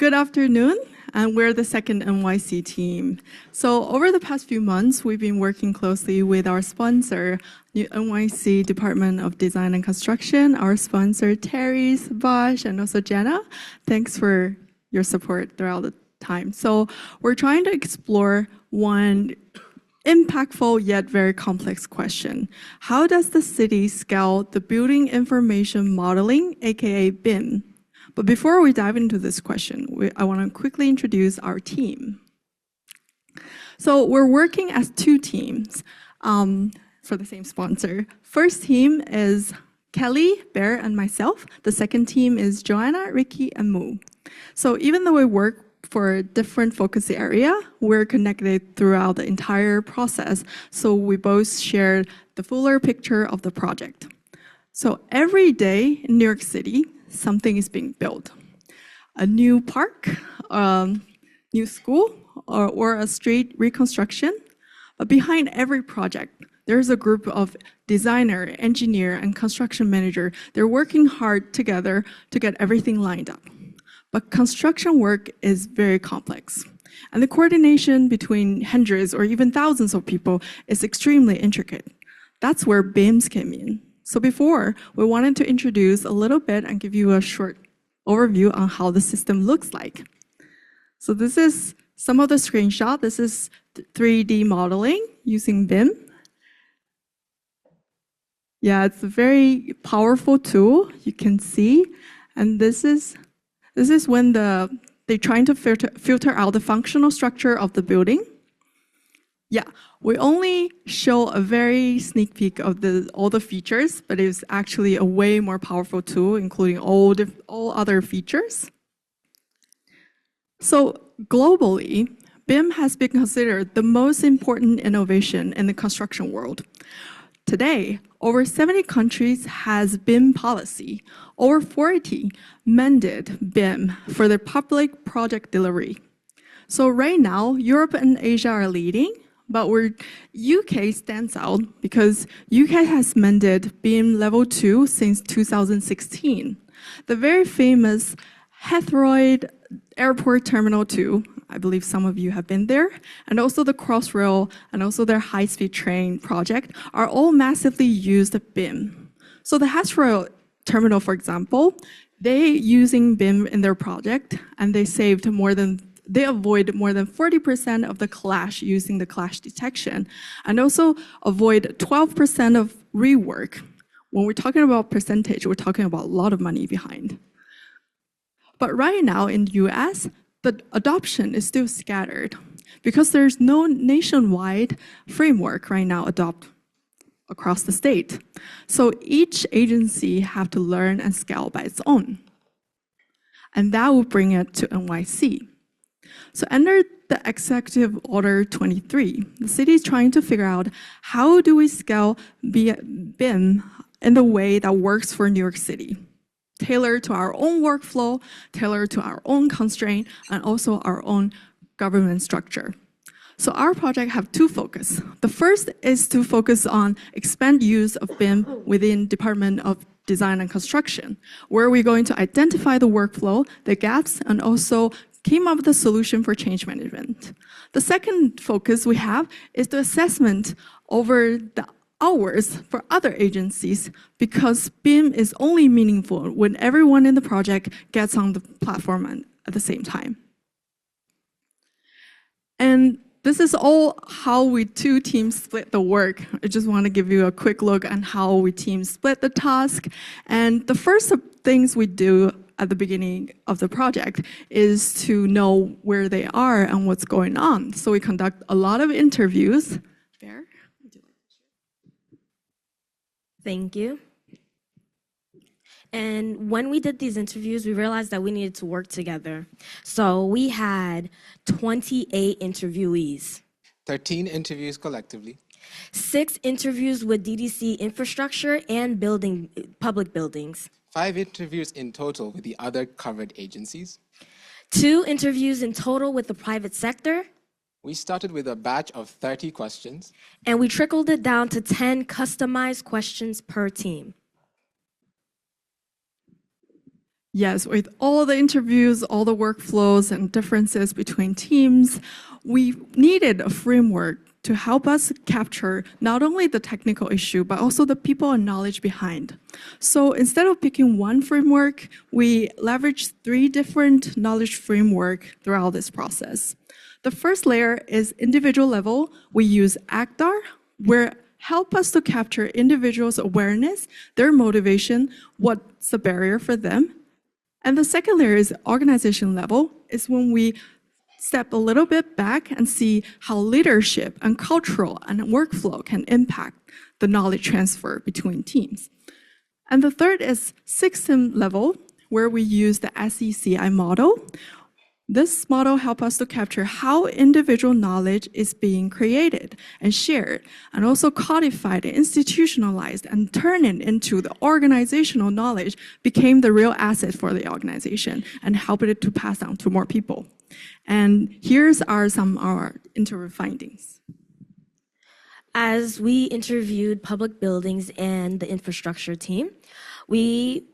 Good afternoon, and we're the second NYC team. So over the past few months, we've been working closely with our sponsor, the NYC Department of Design and Construction, our sponsor, Terry, Bosch, and also Jenna. Thanks for your support throughout the time. So we're trying to explore one impactful yet very complex question. How does the city scale the building information modeling, aka BIM? But before we dive into this question, I want to quickly introduce our team. So we're working as two teams for the same sponsor. First team is Kelly, Bear, and myself. The second team is Joanna, Ricky, and Moo. So even though we work for a different focus area, we're connected throughout the entire process. So we both share the fuller picture of the project. So every day in New York City, something is being built. A new park, a new school, or a street reconstruction. But behind every project, there's a group of designer, engineer, and construction manager. They're working hard together to get everything lined up. But construction work is very complex. And the coordination between hundreds or even thousands of people is extremely intricate. That's where BIMs came in. So before, we wanted to introduce a little bit and give you a short overview on how the system looks like. So this is some of the screenshot. This is 3D modeling using BIM. Yeah, it's a very powerful tool, you can see. And this is when they're trying to filter out the functional structure of the building. Yeah, we only show a very sneak peek of all the features, but it's actually a way more powerful tool, including all other features. So globally, BIM has been considered the most important innovation in the construction world. Today, over 70 countries has BIM policy. Over 40 mandated BIM for their public project delivery. So right now, Europe and Asia are leading, but UK stands out because UK has mandated BIM Level 2 since 2016. The very famous Heathrow Airport Terminal 2, I believe some of you have been there, and also the Crossrail and also their high-speed train project are all massively used BIM. So the Heathrow Terminal, for example, they using BIM in their project, and they avoid more than 40% of the clash using the clash detection, and also avoid 12% of rework. When we're talking about percentage, we're talking about a lot of money behind. But right now in the US, the adoption is still scattered because there's no nationwide framework right now adopt across the state. So each agency have to learn and scale by its own. And that will bring it to NYC. So under the Executive Order 23, the city is trying to figure out how do we scale BIM in the way that works for New York City, tailored to our own workflow, tailored to our own constraint, and also our own government structure. So our project have two focus. The first is to focus on expand use of BIM within Department of Design and Construction, where we're going to identify the workflow, the gaps, and also came up with a solution for change management. The second focus we have is the assessment over the hours for other agencies, because BIM is only meaningful when everyone in the project gets on the platform at the same time. And this is all how we two teams split the work. I just want to give you a quick look on how we team split the task. And the first things we do at the beginning of the project is to know where they are and what's going on. So we conduct a lot of interviews. Bear? Thank you. And when we did these interviews, we realized that we needed to work together. So we had 28 interviewees. 13 interviews collectively. 6 interviews with DDC infrastructure and public buildings. 5 interviews in total with the other covered agencies. 2 interviews in total with the private sector. We started with a batch of 30 questions. And we trickled it down to 10 customized questions per team. Yes, with all the interviews, all the workflows and differences between teams, we needed a framework to help us capture not only the technical issue, but also the people and knowledge behind. So instead of picking one framework, we leveraged 3 different knowledge framework throughout this process. The first layer is individual level. We use ACDAR, where help us to capture individuals' awareness, their motivation, what's the barrier for them. And the second layer is organization level, is when we step a little bit back and see how leadership and cultural and workflow can impact the knowledge transfer between teams. And the third is system level, where we use the SECI model. This model helps us to capture how individual knowledge is being created and shared, and also codified and institutionalized and turned it into the organizational knowledge became the real asset for the organization and helped it to pass down to more people. And here's some of our interview findings. As we interviewed public buildings and the infrastructure team, we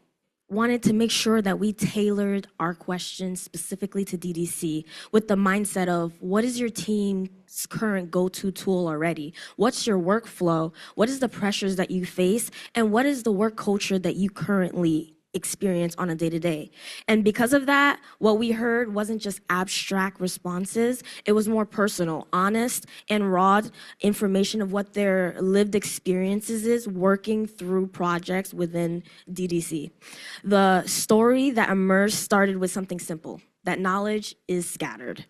wanted to make sure that we tailored our questions specifically to DDC with the mindset of what is your team's current go-to tool already? What's your workflow? What is the pressures that you face? And what is the work culture that you currently experience on a day-to-day? And because of that, what we heard wasn't just abstract responses, it was more personal, honest, and raw information of what their lived experiences is working through projects within DDC. The story that emerged started with something simple, that knowledge is scattered.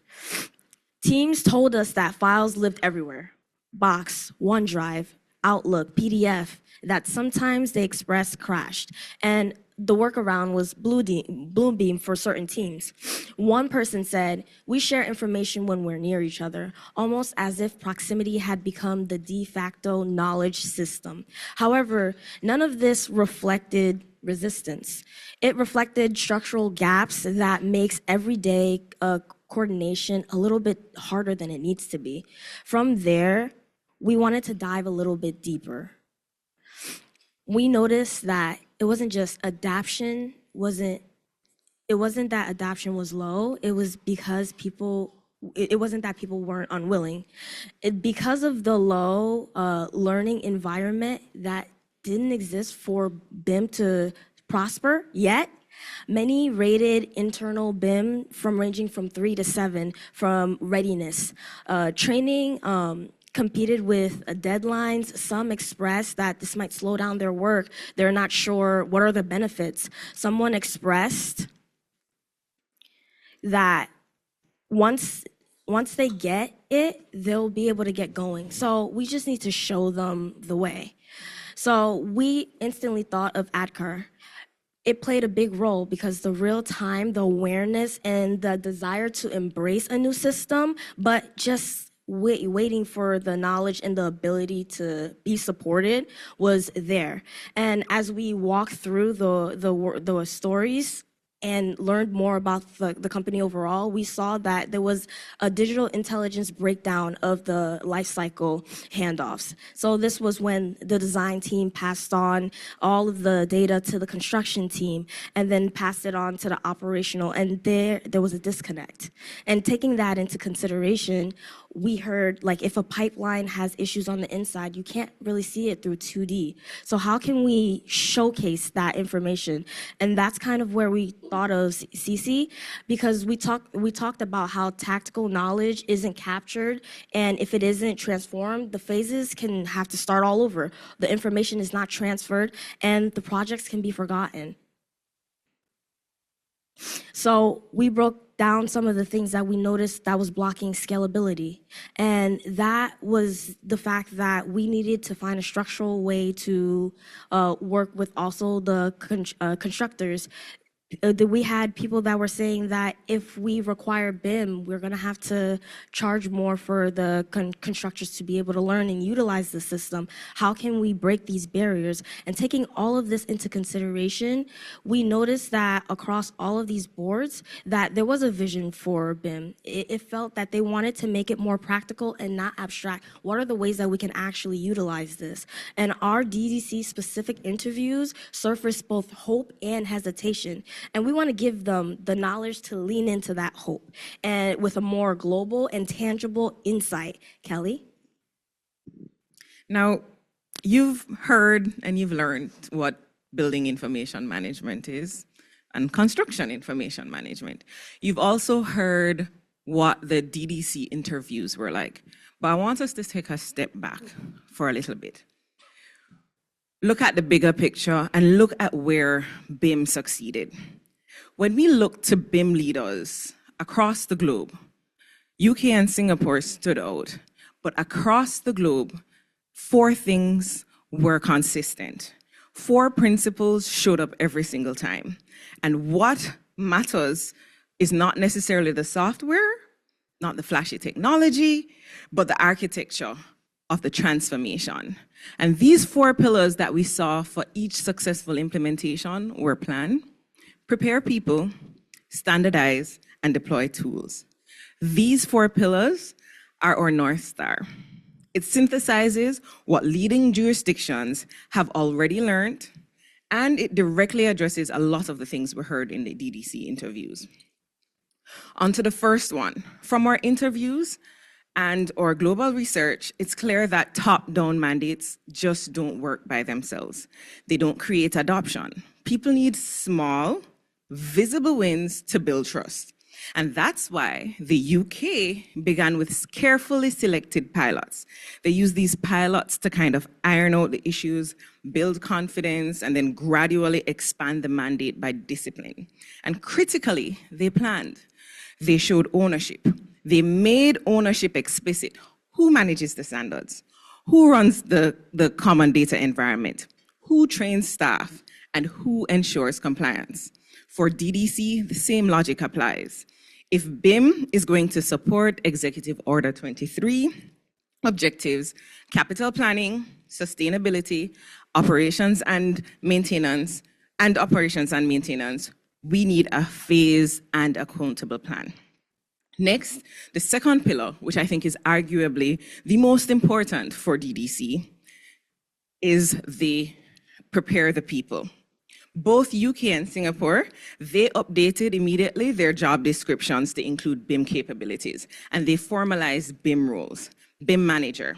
Teams told us that files lived everywhere, Box, OneDrive, Outlook, PDF, that sometimes they express crashed. And the workaround was Bluebeam for certain teams. One person said, we share information when we're near each other, almost as if proximity had become the de facto knowledge system. However, none of this reflected resistance. It reflected structural gaps that makes everyday coordination a little bit harder than it needs to be. From there, we wanted to dive a little bit deeper. We noticed that it wasn't just adoption it wasn't that adoption was low, it was because it wasn't that people weren't unwilling. Because of the low learning environment that didn't exist for BIM to prosper yet, many rated internal BIM ranging from 3 to 7 from readiness. Training competed with deadlines. Some expressed that this might slow down their work. They're not sure what are the benefits. Someone expressed that once they get it, they'll be able to get going. So we just need to show them the way. So we instantly thought of ADKAR. It played a big role because the real time, the awareness, and the desire to embrace a new system, but just waiting for the knowledge and the ability to be supported was there. And as we walked through the stories and learned more about the company overall, we saw that there was a digital intelligence breakdown of the life cycle handoffs. So this was when the design team passed on all of the data to the construction team and then passed it on to the operational, and there was a disconnect. And taking that into consideration, we heard, like, if a pipeline has issues on the inside, you can't really see it through 2D. So how can we showcase that information? And that's kind of where we thought of CC, because we talked about how tactical knowledge isn't captured, and if it isn't transformed, the phases can have to start all over. The information is not transferred, and the projects can be forgotten. So we broke down some of the things that we noticed that was blocking scalability. And that was the fact that we needed to find a structural way to work with also the constructors. We had people that were saying that if we require BIM, we're going to have to charge more for the constructors to be able to learn and utilize the system. How can we break these barriers? And taking all of this into consideration, we noticed that across all of these boards, that there was a vision for BIM. It felt that they wanted to make it more practical and not abstract. What are the ways that we can actually utilize this? And our DDC specific interviews surfaced both hope and hesitation. And we want to give them the knowledge to lean into that hope and with a more global and tangible insight. Kelly? Now, you've heard and you've learned what building information management is and construction information management. You've also heard what the DDC interviews were like. But I want us to take a step back for a little bit. Look at the bigger picture and look at where BIM succeeded. When we look to BIM leaders across the globe, UK and Singapore stood out, but across the globe, 4 things were consistent. 4 principles showed up every single time. And what matters is not necessarily the software, not the flashy technology, but the architecture of the transformation. And these 4 pillars that we saw for each successful implementation were plan, prepare people, standardize, and deploy tools. These 4 pillars are our North Star. It synthesizes what leading jurisdictions have already learned, and it directly addresses a lot of the things we heard in the DDC interviews. On to the first one. From our interviews and our global research, it's clear that top-down mandates just don't work by themselves. They don't create adoption. People need small, visible wins to build trust. And that's why the UK began with carefully selected pilots. They used these pilots to kind of iron out the issues, build confidence, and then gradually expand the mandate by discipline. And critically, they planned. They showed ownership. They made ownership explicit. Who manages the standards? Who runs the common data environment? Who trains staff? And who ensures compliance? For DDC, the same logic applies. If BIM is going to support Executive Order 23 objectives, capital planning, sustainability, operations and maintenance, we need a phase and accountable plan. Next, the second pillar, which I think is arguably the most important for DDC, is the prepare the people. Both UK and Singapore, they updated immediately their job descriptions to include BIM capabilities, and they formalized BIM roles, BIM manager,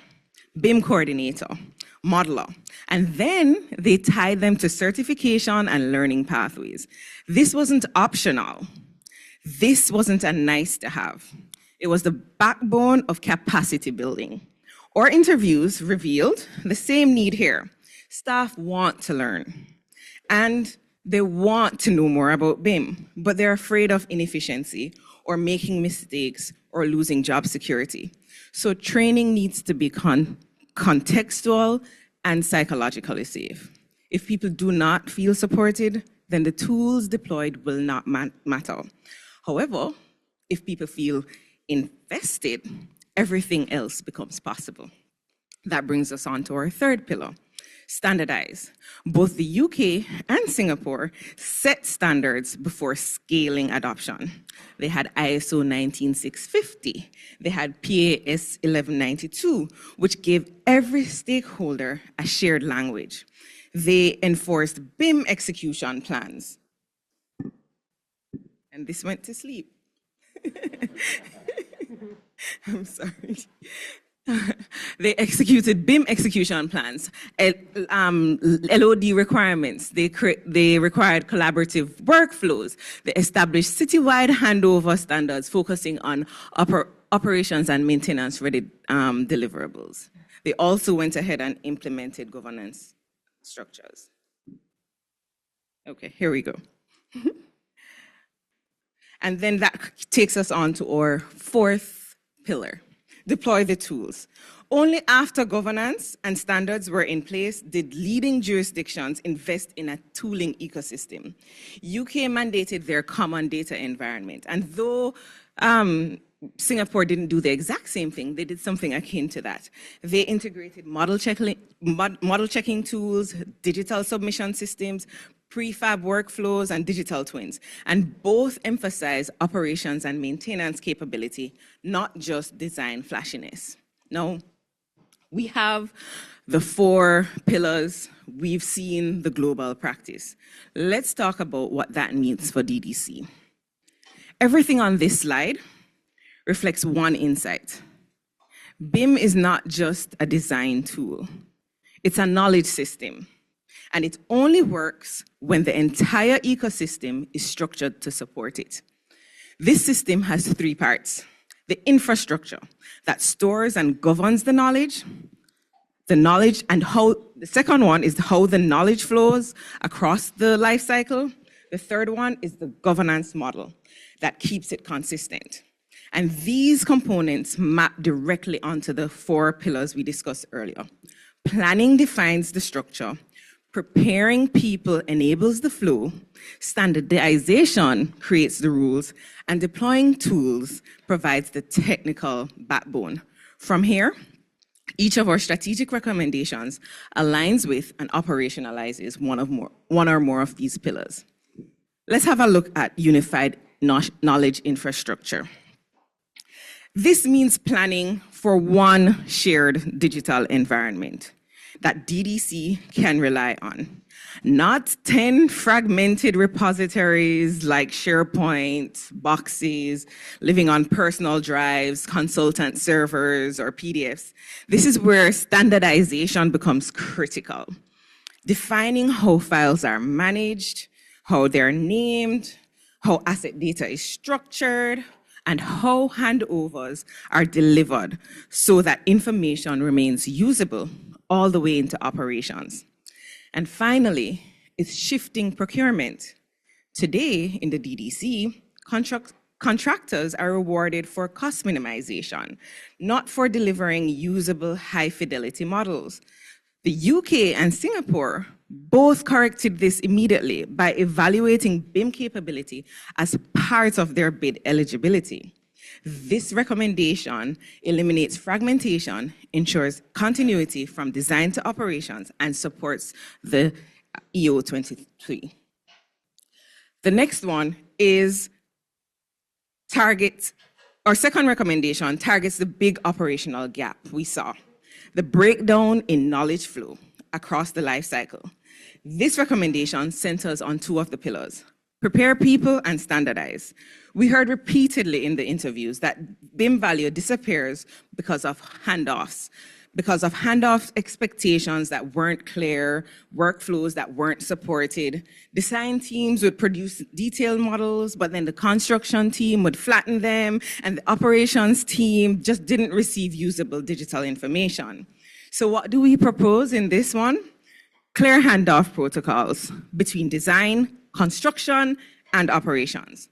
BIM coordinator, modeler, and then they tied them to certification and learning pathways. This wasn't optional. This wasn't a nice to have. It was the backbone of capacity building. Our interviews revealed the same need here. Staff want to learn. And they want to know more about BIM, but they're afraid of inefficiency or making mistakes or losing job security. So training needs to be contextual and psychologically safe. If people do not feel supported, then the tools deployed will not matter. However, if people feel invested, everything else becomes possible. That brings us on to our third pillar. Standardize. Both the UK and Singapore set standards before scaling adoption. They had ISO 19650. They had PAS 1192, which gave every stakeholder a shared language. They enforced BIM execution plans. And this went to sleep. I'm sorry. They executed BIM execution plans, LOD requirements. They required collaborative workflows. They established citywide handover standards focusing on operations and maintenance-ready deliverables. They also went ahead and implemented governance structures. Okay, here we go. And then that takes us on to our fourth pillar. Deploy the tools. Only after governance and standards were in place did leading jurisdictions invest in a tooling ecosystem. UK mandated their common data environment, and though Singapore didn't do the exact same thing, they did something akin to that. They integrated model checking tools, digital submission systems, prefab workflows, and digital twins, and both emphasize operations and maintenance capability, not just design flashiness. Now, We have the 4 pillars. We've seen the global practice. Let's talk about what that means for DDC. Everything on this slide reflects one insight. BIM is not just a design tool. It's a knowledge system, and it only works when the entire ecosystem is structured to support it. This system has 3 parts: the infrastructure that stores and governs the knowledge, and how the second one is how the knowledge flows across the life cycle. The third one is the governance model that keeps it consistent. And these components map directly onto the 4 pillars we discussed earlier. Planning defines the structure, preparing people enables the flow, standardization creates the rules, and deploying tools provides the technical backbone. From here, each of our strategic recommendations aligns with and operationalizes one or more of these pillars. Let's have a look at unified knowledge infrastructure. This means planning for one shared digital environment that DDC can rely on, not 10 fragmented repositories like SharePoint, boxes, living on personal drives, consultant servers, or PDFs. This is where standardization becomes critical. Defining how files are managed, how they're named, how asset data is structured, and how handovers are delivered so that information remains usable all the way into operations. And finally, it's shifting procurement. Today in the DDC, contractors are rewarded for cost minimization, not for delivering usable high-fidelity models. The UK and Singapore both corrected this immediately by evaluating BIM capability as part of their bid eligibility. This recommendation eliminates fragmentation, ensures continuity from design to operations, and supports the EO 23. The next one is our second recommendation targets the big operational gap we saw, the breakdown in knowledge flow across the life cycle. This recommendation centers on 2 of the pillars: prepare people and standardize. We heard repeatedly in the interviews that BIM value disappears because of handoff expectations that weren't clear, workflows that weren't supported. Design teams would produce detailed models, but then the construction team would flatten them, and the operations team just didn't receive usable digital information. So what do we propose in this one? Clear handoff protocols between design, construction, and operations.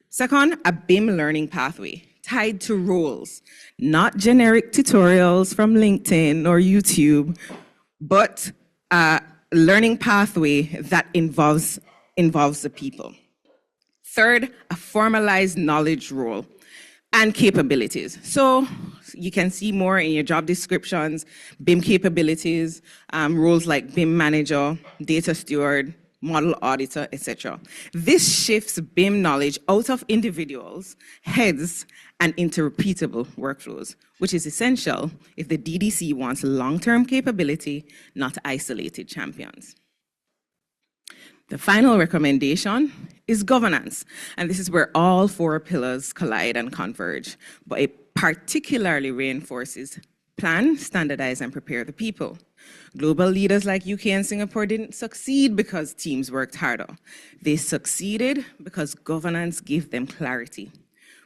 Second, a BIM learning pathway tied to roles, not generic tutorials from LinkedIn or YouTube, but a learning pathway that involves the people. Third, a formalized knowledge role and capabilities. So you can see more in your job descriptions, BIM capabilities, roles like BIM manager, data steward, model auditor, etc. This shifts BIM knowledge out of individuals' heads and into repeatable workflows, which is essential if the DDC wants long-term capability, not isolated champions. The final recommendation is governance, and this is where all 4 pillars collide and converge, but it particularly reinforces plan, standardize, and prepare the people. Global leaders like UK and Singapore didn't succeed because teams worked harder. They succeeded because governance gave them clarity.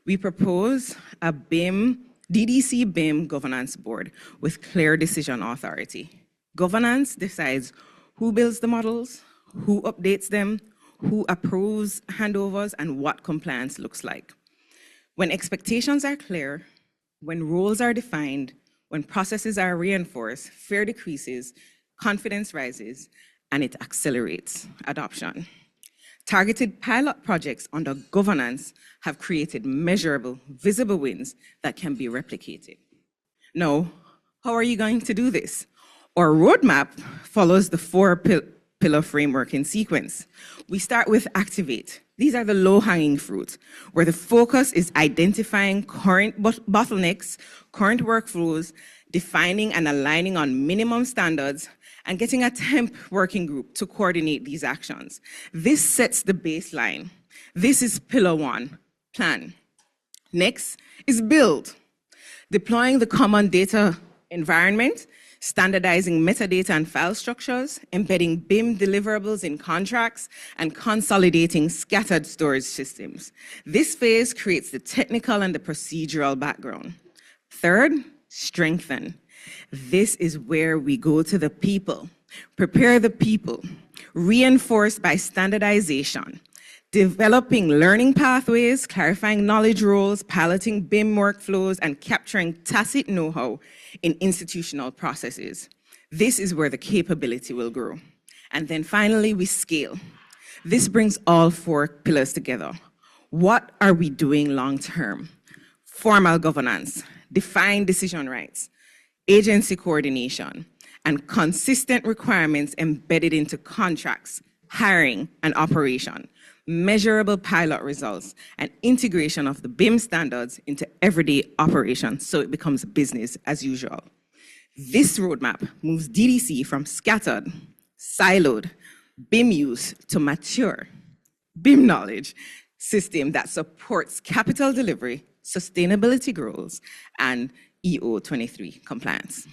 We propose a DDC BIM governance board with clear decision authority. Governance decides who builds the models, who updates them, who approves handovers, and what compliance looks like. When expectations are clear, when roles are defined, when processes are reinforced, fear decreases, confidence rises, and it accelerates adoption. Targeted pilot projects under governance have created measurable, visible wins that can be replicated. Now, how are you going to do this? Our roadmap follows the 4-pillar framework in sequence. We start with activate. These are the low-hanging fruit, where the focus is identifying current bottlenecks, current workflows, defining and aligning on minimum standards, and getting a temp working group to coordinate these actions. This sets the baseline. This is pillar 1, plan. Next is build. Deploying the common data environment, standardizing metadata and file structures, embedding BIM deliverables in contracts, and consolidating scattered storage systems. This phase creates the technical and the procedural background. Third, strengthen. This is where we go to the people. Prepare the people, reinforced by standardization, developing learning pathways, clarifying knowledge roles, piloting BIM workflows, and capturing tacit know-how in institutional processes. This is where the capability will grow. And then finally, we scale. This brings all 4 pillars together. What are we doing long-term? Formal governance, defined decision rights, agency coordination, and consistent requirements embedded into contracts, hiring, and operation, measurable pilot results, and integration of the BIM standards into everyday operations so it becomes business as usual. This roadmap moves DDC from scattered, siloed BIM use to mature BIM knowledge system that supports capital delivery, sustainability goals, and EO23 compliance.